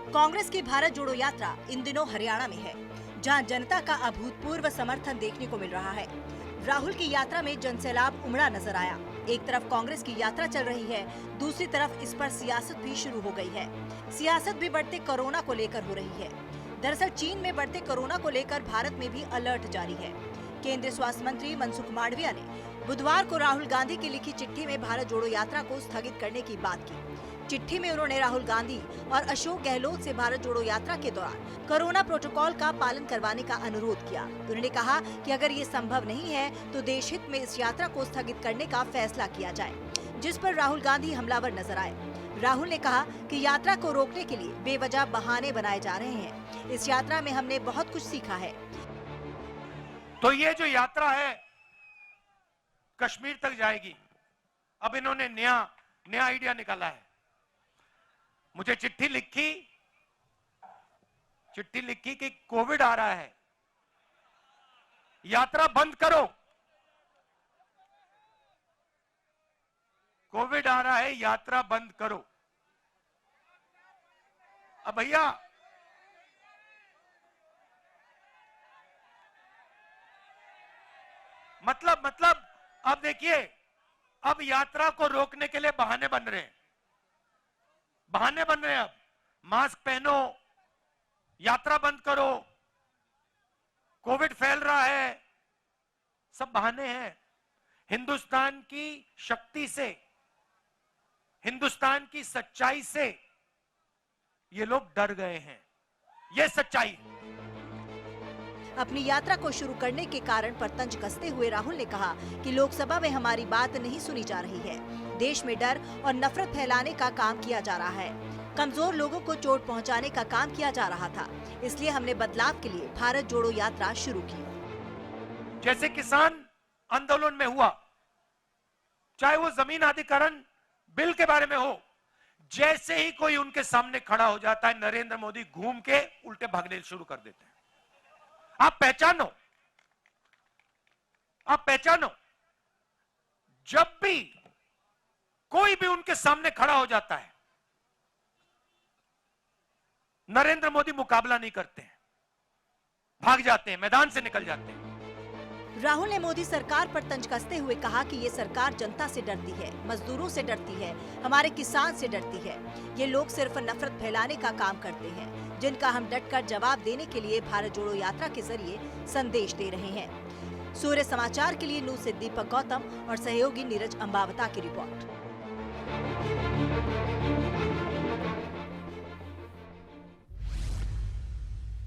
कांग्रेस की भारत जोड़ो यात्रा इन दिनों हरियाणा में है, जहां जनता का अभूतपूर्व समर्थन देखने को मिल रहा है। राहुल की यात्रा में जनसैलाब उमड़ा नजर आया। एक तरफ कांग्रेस की यात्रा चल रही है, दूसरी तरफ इस पर सियासत भी शुरू हो गई है। सियासत भी बढ़ते कोरोना को लेकर हो रही है। दरअसल चीन में बढ़ते कोरोना को लेकर भारत में भी अलर्ट जारी है। केंद्रीय स्वास्थ्य मंत्री मनसुख मांडविया ने बुधवार को राहुल गांधी की लिखी चिट्ठी में भारत जोड़ो यात्रा को स्थगित करने की बात की। चिट्ठी में उन्होंने राहुल गांधी और अशोक गहलोत से भारत जोड़ो यात्रा के दौरान कोरोना प्रोटोकॉल का पालन करवाने का अनुरोध किया। उन्होंने कहा कि अगर ये संभव नहीं है तो देश हित में इस यात्रा को स्थगित करने का फैसला किया जाए, जिस पर राहुल गांधी हमलावर नजर आए। राहुल ने कहा कि यात्रा को रोकने के लिए बेवजह बहाने बनाए जा रहे हैं। इस यात्रा में हमने बहुत कुछ सीखा है। तो ये जो यात्रा है कश्मीर तक जाएगी। अब इन्होंने नया आइडिया निकाला है। मुझे चिट्ठी लिखी कि कोविड आ रहा है, यात्रा बंद करो। कोविड आ रहा है, यात्रा बंद करो। अब भैया मतलब अब देखिए, अब यात्रा को रोकने के लिए बहाने बन रहे हैं। अब मास्क पहनो, यात्रा बंद करो, कोविड फैल रहा है, सब बहाने हैं। हिंदुस्तान की शक्ति से, हिंदुस्तान की सच्चाई से ये लोग डर गए हैं। ये सच्चाई है। अपनी यात्रा को शुरू करने के कारण पर तंज कसते हुए राहुल ने कहा कि लोकसभा में हमारी बात नहीं सुनी जा रही है। देश में डर और नफरत फैलाने का काम किया जा रहा है। कमजोर लोगों को चोट पहुंचाने का काम किया जा रहा था। इसलिए हमने बदलाव के लिए भारत जोड़ो यात्रा शुरू की। जैसे किसान आंदोलन में हुआ, चाहे वो जमीन अधिग्रहण बिल के बारे में हो, जैसे ही कोई उनके सामने खड़ा हो जाता है, नरेंद्र मोदी घूम के उल्टे भागने शुरू कर देते हैं। आप पहचानो, जब भी कोई भी उनके सामने खड़ा हो जाता है, नरेंद्र मोदी मुकाबला नहीं करते हैं, भाग जाते हैं, मैदान से निकल जाते हैं। राहुल ने मोदी सरकार पर तंज कसते हुए कहा कि ये सरकार जनता से डरती है, मजदूरों से डरती है, हमारे किसान से डरती है। ये लोग सिर्फ नफरत फैलाने का काम करते हैं, जिनका हम डटकर जवाब देने के लिए भारत जोड़ो यात्रा के जरिए संदेश दे रहे हैं। सूर्य समाचार के लिए न्यूज से दीपक गौतम और सहयोगी नीरज अंबावता की रिपोर्ट।